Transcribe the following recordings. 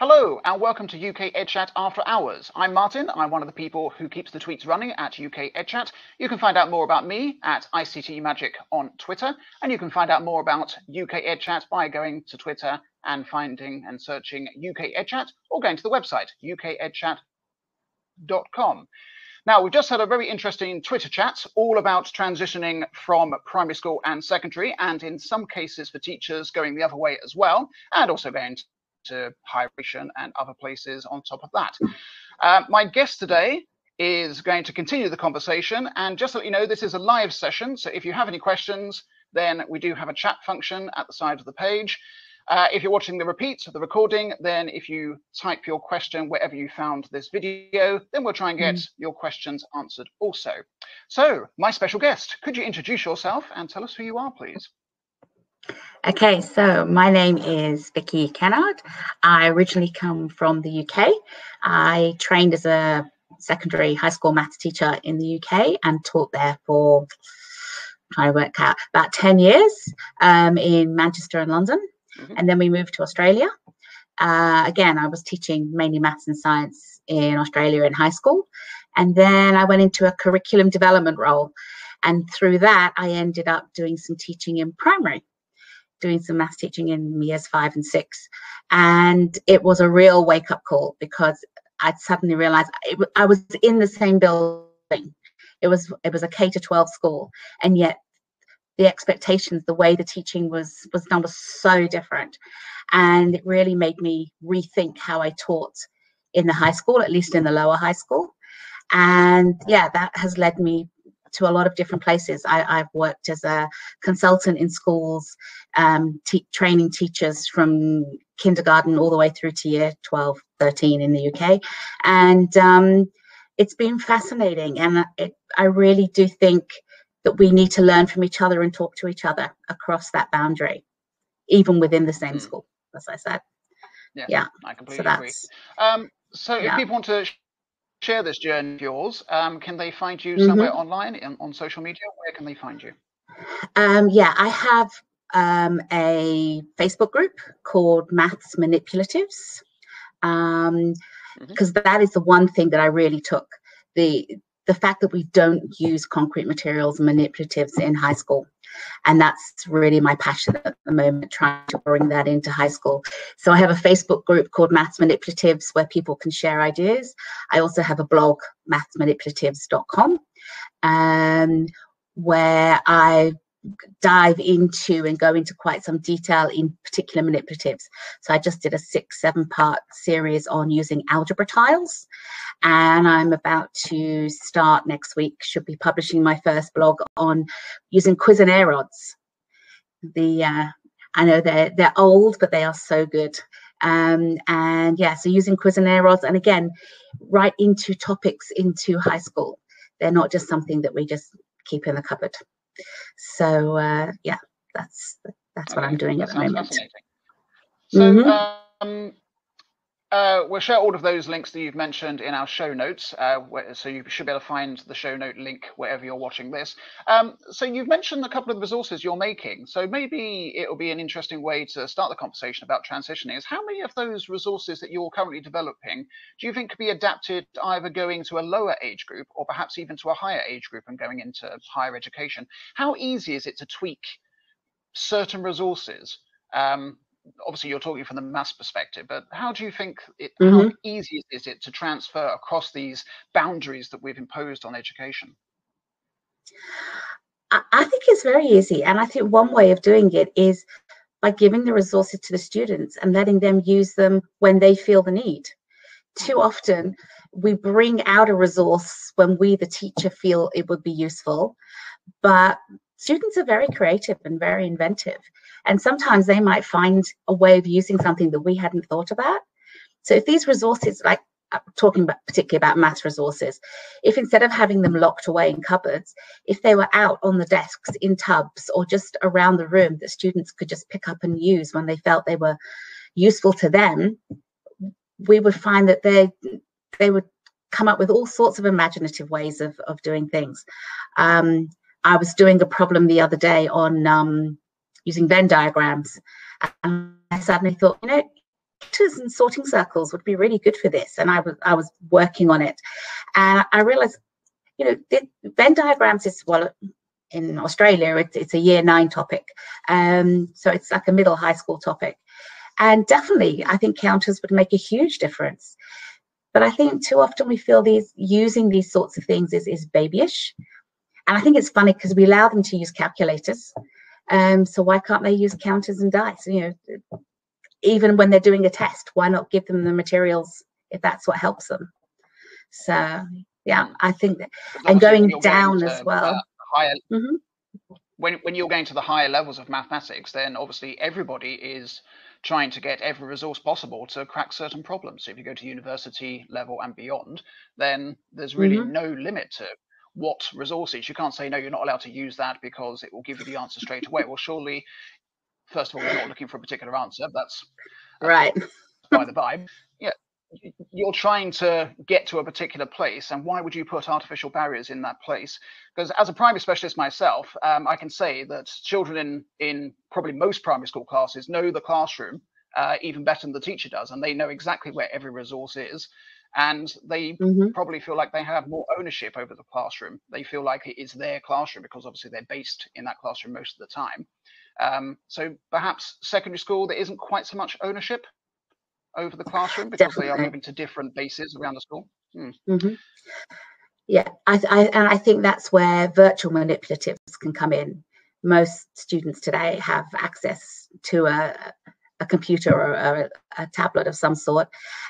Hello and welcome to UKEdChat After Hours. I'm Martin. I'm one of the people who keeps the tweets running at UKEdChat. You can find out more about me at ICTMagic on Twitter, and you can find out more about UKEdChat by going to Twitter and finding and searching UKEdChat, or going to the website UKEdChat.com. Now, we've just had a very interesting Twitter chat all about transitioning from primary school and secondary, and in some cases for teachers going the other way as well, and also going to higher education and other places on top of that. My guest today is going to continue the conversation, and just to let you know, this is a live session, so if you have any questions, then we do have a chat function at the side of the page. If you're watching the repeat of the recording, then if you type your question wherever you found this video, then we'll try and get your questions answered also. So, my special guest, could you introduce yourself and tell us who you are, please? Okay, so my name is Vicky Kennard. I originally come from the UK. I trained as a secondary high school maths teacher in the UK and taught there for, trying to work out, about 10 years in Manchester and London. And then we moved to Australia. Again, I was teaching mainly maths and science in Australia in high school. And then I went into a curriculum development role. And through that, I ended up doing some teaching in primary, doing some maths teaching in years 5 and 6. And it was a real wake-up call because I'd suddenly realized I was in the same building. It was a K-12 school, and yet the expectations, the way the teaching was done was so different. And it really made me rethink how I taught in the high school, at least in the lower high school. And yeah, that has led me to a lot of different places. I've worked as a consultant in schools, training teachers from kindergarten all the way through to year 12, 13 in the UK. And it's been fascinating. And I really do think that we need to learn from each other and talk to each other across that boundary, even within the same school, as I said. Yeah, I completely agree. So if people want to share this journey of yours, can they find you somewhere online on social media? Where can they find you? Yeah, I have a Facebook group called Maths Manipulatives, because that is the one thing that I really took, the fact that we don't use concrete materials and manipulatives in high school. And that's really my passion at the moment, trying to bring that into high school. So I have a Facebook group called Maths Manipulatives where people can share ideas. I also have a blog, mathsmanipulatives.com, where I dive into and go into quite some detail in particular manipulatives. So I just did a 6-7 part series on using algebra tiles, and I'm about to start next week, should be publishing my first blog on using Cuisenaire rods. I know they're old, but they are so good. And yeah, so using Cuisenaire rods, and again, right into topics into high school. They're not just something that we just keep in the cupboard. So yeah, that's what I'm doing at the moment. So we'll share all of those links that you've mentioned in our show notes, so you should be able to find the show note link wherever you're watching this. So you've mentioned a couple of the resources you're making, so maybe it will be an interesting way to start the conversation about transitioning is how many of those resources that you're currently developing do you think could be adapted either going to a lower age group or perhaps even to a higher age group and going into higher education? How easy is it to tweak certain resources? Obviously you're talking from the maths perspective, but how do you think how easy is it to transfer across these boundaries that we've imposed on education? I think it's very easy, and I think one way of doing it is by giving the resources to the students and letting them use them when they feel the need. Too often we bring out a resource when we, the teacher, feel it would be useful, but students are very creative and very inventive. And sometimes they might find a way of using something that we hadn't thought about. So if these resources, like talking about particularly about maths resources, if instead of having them locked away in cupboards, if they were out on the desks in tubs or just around the room that students could just pick up and use when they felt they were useful to them, we would find that they would come up with all sorts of imaginative ways of doing things. I was doing a problem the other day on using Venn diagrams, and I suddenly thought, vectors and sorting circles would be really good for this. And I was working on it. And I realized, you know, the Venn diagrams is, well, in Australia, it's a year 9 topic. So it's like a middle high school topic. And definitely, I think counters would make a huge difference. But I think too often we feel using these sorts of things is babyish. And I think it's funny because we allow them to use calculators. So why can't they use counters and dice? You know, even when they're doing a test, why not give them the materials if that's what helps them? So yeah, I think that, and going down as well. When you're going to the higher levels of mathematics, then obviously everybody is trying to get every resource possible to crack certain problems. So if you go to university level and beyond, then there's really no limit to what resources. You can't say, no, you're not allowed to use that because it will give you the answer straight away. Well, surely, first of all, we're not looking for a particular answer. That's right. By the by. Yeah, you're trying to get to a particular place, and why would you put artificial barriers in that place? Because as a primary specialist myself, I can say that children in probably most primary school classes know the classroom even better than the teacher does, and they know exactly where every resource is, and they probably feel like they have more ownership over the classroom. They feel like it is their classroom because obviously they're based in that classroom most of the time. So perhaps secondary school, there isn't quite so much ownership over the classroom because they are moving to different bases around the school. Yeah, I think that's where virtual manipulatives can come in. Most students today have access to a computer or a tablet of some sort,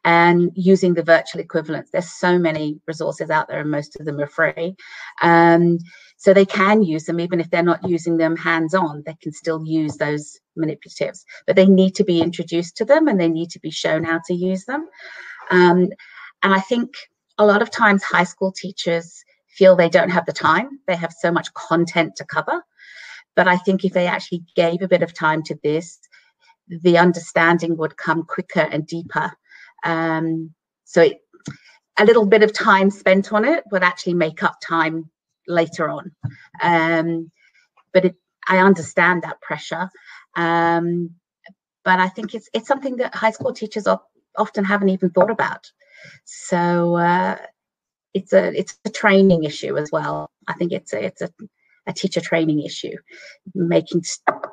and using the virtual equivalents. There's so many resources out there, and most of them are free. So they can use them, even if they're not using them hands-on, they can still use those manipulatives, but they need to be introduced to them and they need to be shown how to use them. And I think a lot of times high school teachers feel they don't have the time. They have so much content to cover. But I think if they actually gave a bit of time to this, the understanding would come quicker and deeper. So a little bit of time spent on it would actually make up time later on. But I understand that pressure. But I think it's something that high school teachers often haven't even thought about. So it's a training issue as well. I think it's a teacher training issue, making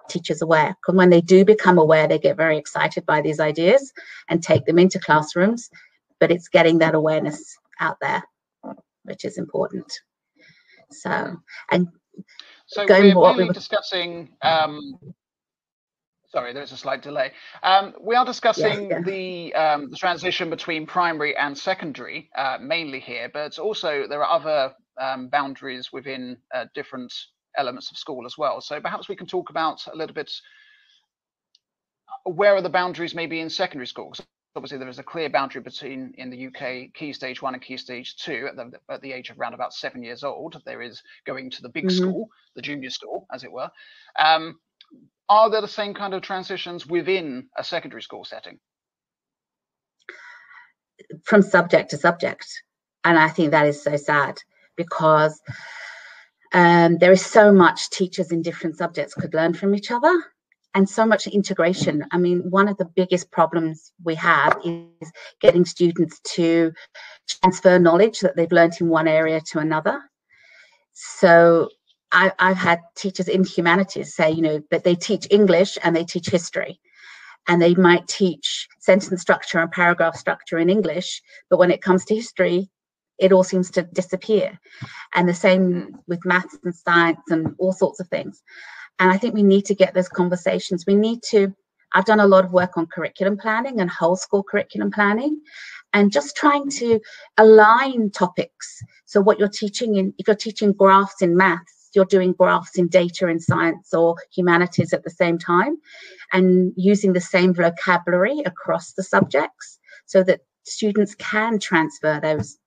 teachers aware. Because when they do become aware, they get very excited by these ideas and take them into classrooms. But it's getting that awareness out there, which is important. So we're mainly discussing. Sorry, there's a slight delay. We are discussing the transition between primary and secondary mainly here, but also there are other boundaries within different elements of school as well. So perhaps we can talk about a little bit where are the boundaries maybe in secondary school. Obviously, there is a clear boundary between, in the UK, Key Stage 1 and Key Stage 2 at the age of around about 7 years old. There is going to the big school, the junior school, as it were. Are there the same kind of transitions within a secondary school setting? From subject to subject. And I think that is so sad because there is so much teachers in different subjects could learn from each other. And so much integration. I mean, one of the biggest problems we have is getting students to transfer knowledge that they've learned in one area to another. So I've had teachers in humanities say, you know, that they teach English and they teach history. And they might teach sentence structure and paragraph structure in English, but when it comes to history, it all seems to disappear. And the same with maths and science and all sorts of things. And I think we need to get those conversations. I've done a lot of work on curriculum planning and whole school curriculum planning and just trying to align topics. So what you're teaching if you're teaching graphs in maths, you're doing graphs in data in science or humanities at the same time and using the same vocabulary across the subjects so that students can transfer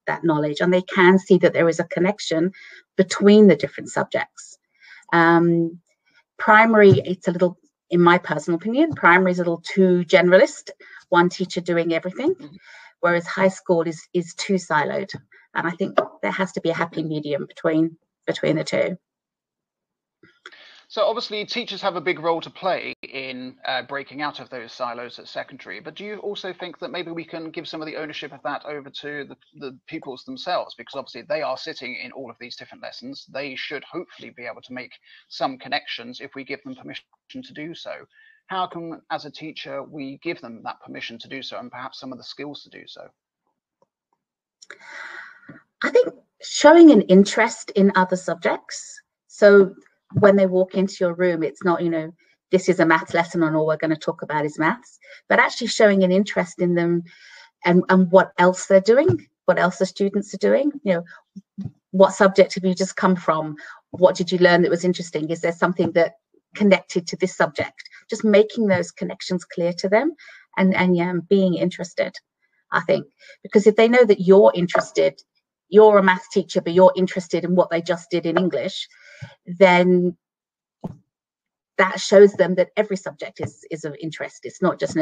that knowledge and they can see that there is a connection between the different subjects. Primary, it's a little, in my personal opinion, primary is a little too generalist, one teacher doing everything, whereas high school is too siloed. And I think there has to be a happy medium between the two. So obviously teachers have a big role to play in breaking out of those silos at secondary, but do you also think that maybe we can give some of the ownership of that over to the pupils themselves? Because obviously they are sitting in all of these different lessons. They should hopefully be able to make some connections if we give them permission to do so. How can, as a teacher, we give them that permission to do so and perhaps some of the skills to do so? I think showing an interest in other subjects. So when they walk into your room, it's not, this is a maths lesson and all we're going to talk about is maths, but actually showing an interest in them and what else they're doing, what else the students are doing. What subject have you just come from? What did you learn that was interesting? Is there something that connected to this subject? Just making those connections clear to them and being interested, I think, because if they know that you're interested, you're a math teacher, but you're interested in what they just did in English, then that shows them that every subject is of interest. It's not just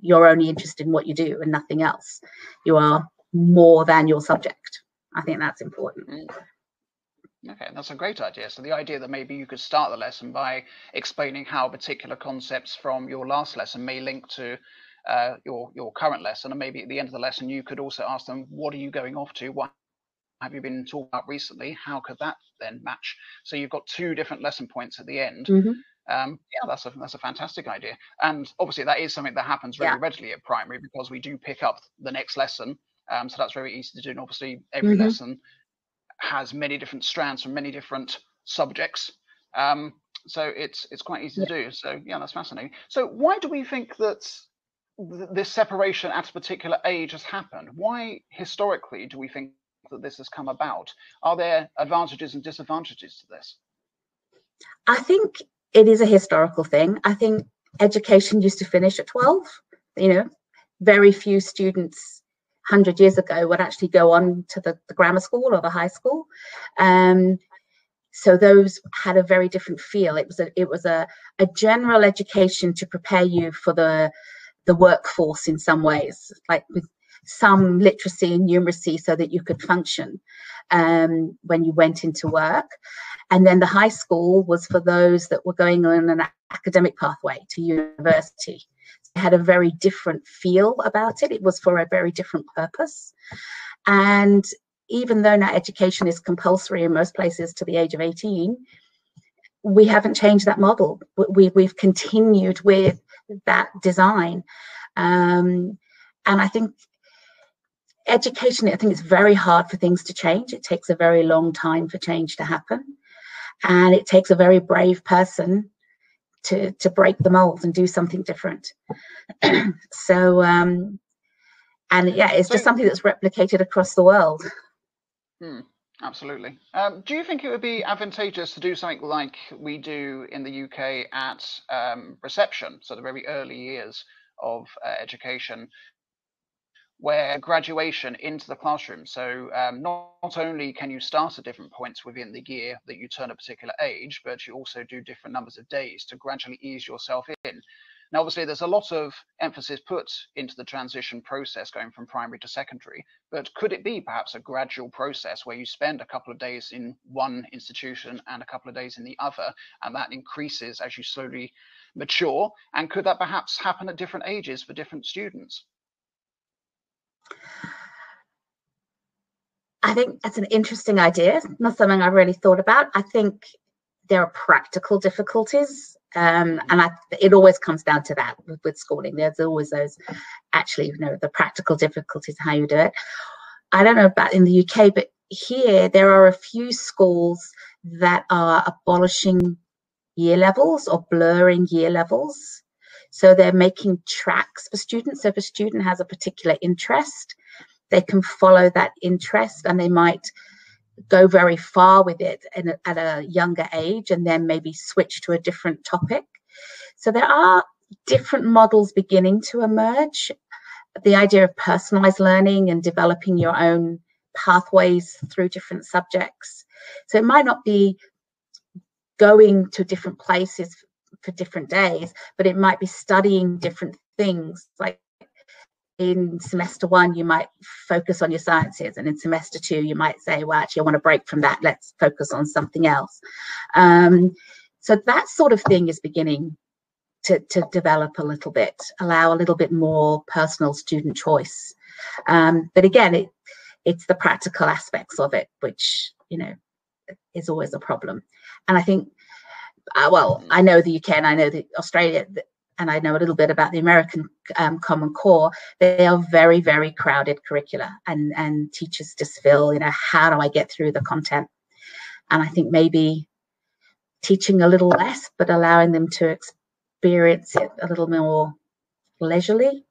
you're only interested in what you do and nothing else. You are more than your subject. I think that's important. Okay, that's a great idea. So the idea that maybe you could start the lesson by explaining how particular concepts from your last lesson may link to your current lesson, and maybe at the end of the lesson you could also ask them, what are you going off to? What have you been talking about recently? How could that then match? So you've got two different lesson points at the end. Yeah, that's a fantastic idea. And obviously that is something that happens really readily at primary, because we do pick up the next lesson. So that's very easy to do. And obviously every lesson has many different strands from many different subjects. So it's quite easy to do. So yeah, that's fascinating. So why do we think that this separation at a particular age has happened? Why historically do we think that this has come about? Are there advantages and disadvantages to this? I think it is a historical thing. I think education used to finish at 12. Very few students 100 years ago would actually go on to the grammar school or the high school. So those had a very different feel. It was a general education to prepare you for the workforce in some ways, like with some literacy and numeracy so that you could function when you went into work. And then the high school was for those that were going on an academic pathway to university. It had a very different feel about it. It was for a very different purpose. And even though now education is compulsory in most places to the age of 18, we haven't changed that model. We've continued with that design. And I think education, I think it's very hard for things to change. It takes a very long time for change to happen. And it takes a very brave person to break the mold and do something different. So, and yeah, it's just something that's replicated across the world. Absolutely. Do you think it would be advantageous to do something like we do in the UK at reception, so the very early years of education, where graduation into the classroom? So not only can you start at different points within the year that you turn a particular age, but you also do different numbers of days to gradually ease yourself in. Now, obviously, there's a lot of emphasis put into the transition process going from primary to secondary, but could it be perhaps a gradual process where you spend a couple of days in one institution and a couple of days in the other, and that increases as you slowly mature? And could that perhaps happen at different ages for different students? I think that's an interesting idea. Not something I've really thought about. I think there are practical difficulties. It always comes down to that with schooling. There's always those, actually, the practical difficulties, how you do it. I don't know about in the UK, but here there are a few schools that are abolishing year levels or blurring year levels. So they're making tracks for students. So if a student has a particular interest, they can follow that interest, and they might go very far with it at a younger age and then maybe switch to a different topic. So there are different models beginning to emerge. The idea of personalized learning and developing your own pathways through different subjects. So it might not be going to different places for different days, but it might be studying different things. Like in semester 1, you might focus on your sciences, and in semester 2, you might say, well, actually, I want to break from that. Let's focus on something else. So that sort of thing is beginning to develop a little bit, allow a little bit more personal student choice. But again, it's the practical aspects of it, which, you know, is always a problem. And I think, well, I know the UK and I know the Australia, and I know a little bit about the American Common Core. They are very, very crowded curricula, and teachers just feel, you know, how do I get through the content? And I think maybe teaching a little less, but allowing them to experience it a little more leisurely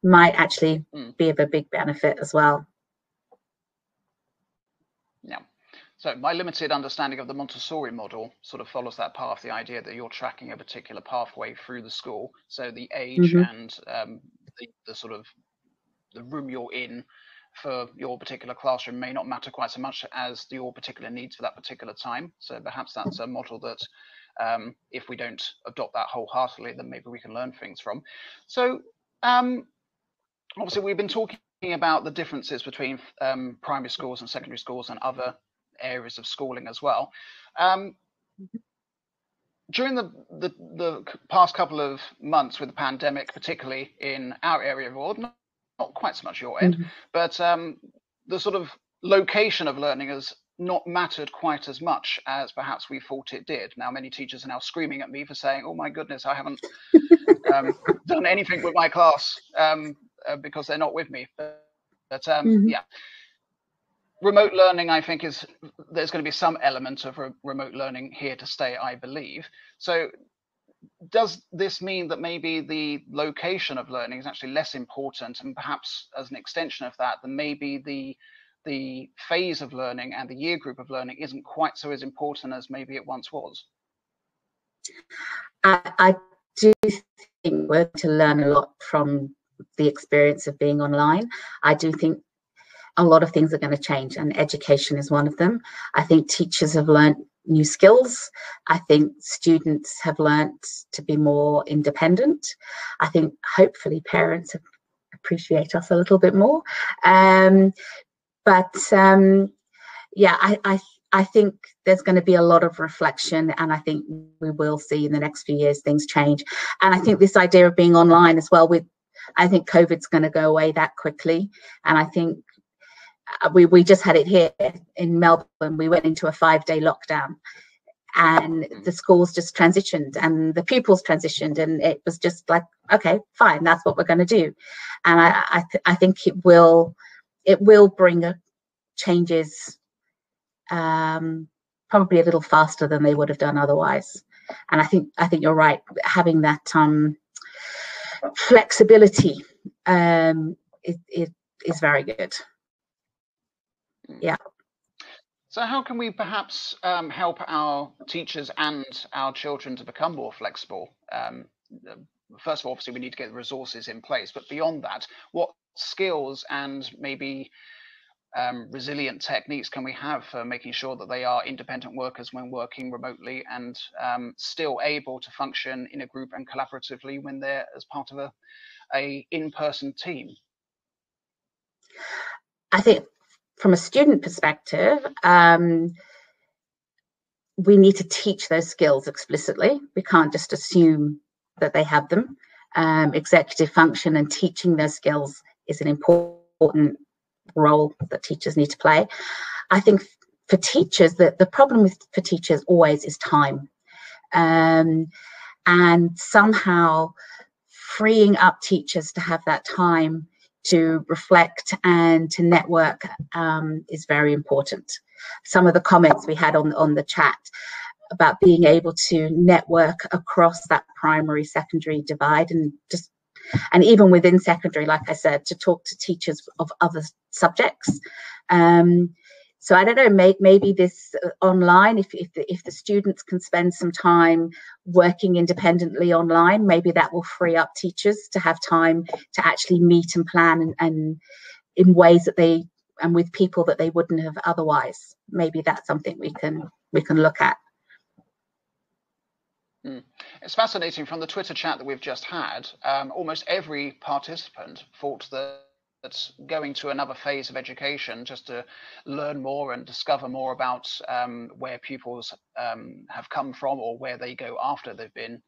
might actually be of a big benefit as well. Yeah. So my limited understanding of the Montessori model sort of follows that path, the idea that you're tracking a particular pathway through the school. So the age and the sort of the room you're in for your particular classroom may not matter quite so much as your particular needs for that particular time. So perhaps that's a model that if we don't adopt that wholeheartedly, then maybe we can learn things from. So obviously we've been talking about the differences between primary schools and secondary schools and other areas of schooling as well. During the past couple of months with the pandemic, particularly in our area of the world, not quite so much your end, but the sort of location of learning has not mattered quite as much as perhaps we thought it did. Now, many teachers are now screaming at me for saying, oh my goodness, I haven't done anything with my class because they're not with me. But yeah. Remote learning, I think, there's going to be some element of remote learning here to stay, I believe. So does this mean that maybe the location of learning is actually less important, and perhaps as an extension of that, then maybe the phase of learning and the year group of learning isn't quite so as important as maybe it once was? I do think we're to learn a lot from the experience of being online. I do think a lot of things are going to change, and education is one of them. I think teachers have learned new skills. I think students have learned to be more independent. I think hopefully parents appreciate us a little bit more. Yeah, I think there's going to be a lot of reflection, and I think we will see in the next few years things change. And I think this idea of being online as well, I think COVID's going to go away that quickly. And I think we just had it here in Melbourne. We went into a 5-day lockdown, and the schools just transitioned and the pupils transitioned, and it was just like, okay, fine, that's what we're going to do. And I think it will bring changes probably a little faster than they would have done otherwise. And I think you're right, having that flexibility is very good. Yeah. So how can we perhaps help our teachers and our children to become more flexible? First of all, obviously, we need to get the resources in place. But beyond that, what skills and maybe resilient techniques can we have for making sure that they are independent workers when working remotely, and still able to function in a group and collaboratively when they're as part of a in-person team? I think from a student perspective, we need to teach those skills explicitly. We can't just assume that they have them. Executive function and teaching those skills is an important role that teachers need to play. I think for teachers, the problem for teachers always is time. And somehow freeing up teachers to have that time to reflect and to network is very important. Some of the comments we had on the chat about being able to network across that primary secondary divide, and even within secondary, like I said, to talk to teachers of other subjects. So I don't know, maybe this online, if the students can spend some time working independently online, maybe that will free up teachers to have time to actually meet and plan and in ways that and with people that they wouldn't have otherwise. Maybe that's something we can look at. It's fascinating from the Twitter chat that we've just had. Almost every participant thought that that's going to another phase of education just to learn more and discover more about where pupils have come from or where they go after they've been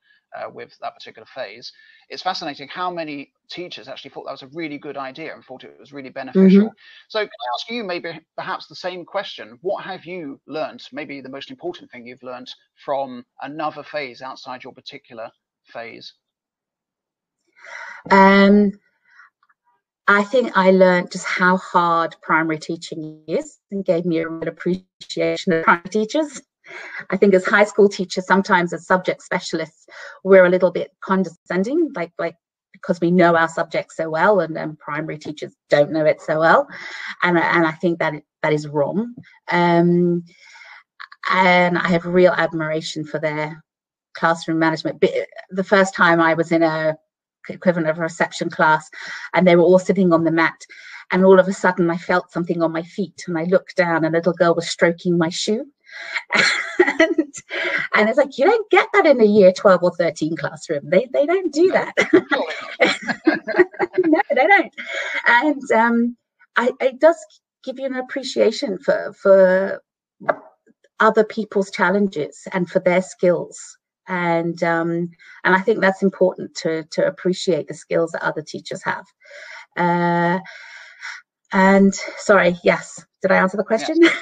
with that particular phase. It's fascinating how many teachers actually thought that was a really good idea and thought it was really beneficial. So can I ask you maybe perhaps the same question? What have you learned, maybe the most important thing you've learned from another phase outside your particular phase? I think I learned just how hard primary teaching is and gave me a real appreciation of primary teachers. I think as high school teachers, sometimes as subject specialists, we're a little bit condescending, like because we know our subject so well, and primary teachers don't know it so well, and I think that is wrong. And I have real admiration for their classroom management. The first time I was in a equivalent of a reception class, and they were all sitting on the mat, and all of a sudden I felt something on my feet, and I looked down, and a little girl was stroking my shoe. And it's like, you don't get that in a year 12 or 13 classroom. They don't do that. No, they don't. And it does give you an appreciation for other people's challenges and for their skills. And I think that's important to appreciate the skills that other teachers have. And sorry, yes, did I answer the question? Yes.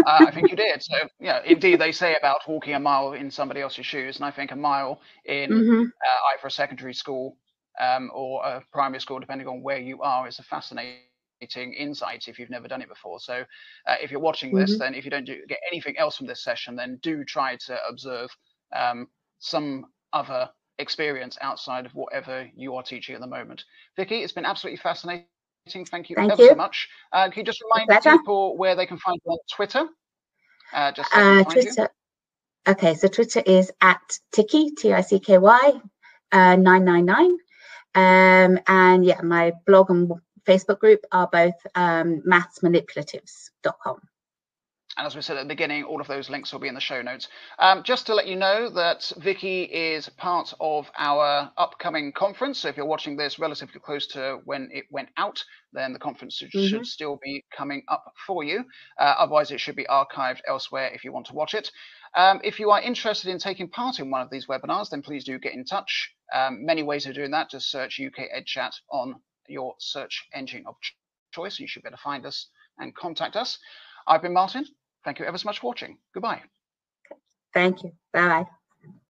I think you did. So, yeah, indeed, they say about walking a mile in somebody else's shoes, and I think a mile in either a secondary school or a primary school, depending on where you are, is a fascinating insight if you've never done it before. So, if you're watching this, then if you don't get anything else from this session, then do try to observe some other experience outside of whatever you are teaching at the moment. Vicky, it's been absolutely fascinating. Thank you ever so much. Can you just remind people where they can find you on Twitter? Just so they can find Twitter. You. Okay, so Twitter is at Ticky, TICKY 999. And yeah, my blog and Facebook group are both mathsmanipulatives.com. And as we said at the beginning, all of those links will be in the show notes. Just to let you know that Vicky is part of our upcoming conference. So if you're watching this relatively close to when it went out, then the conference should still be coming up for you. Otherwise, it should be archived elsewhere if you want to watch it. If you are interested in taking part in one of these webinars, then please do get in touch. Many ways of doing that. Just search UKEdChat on your search engine of choice. You should be able to find us and contact us. I've been Martin. Thank you ever so much for watching. Goodbye. Thank you. Bye.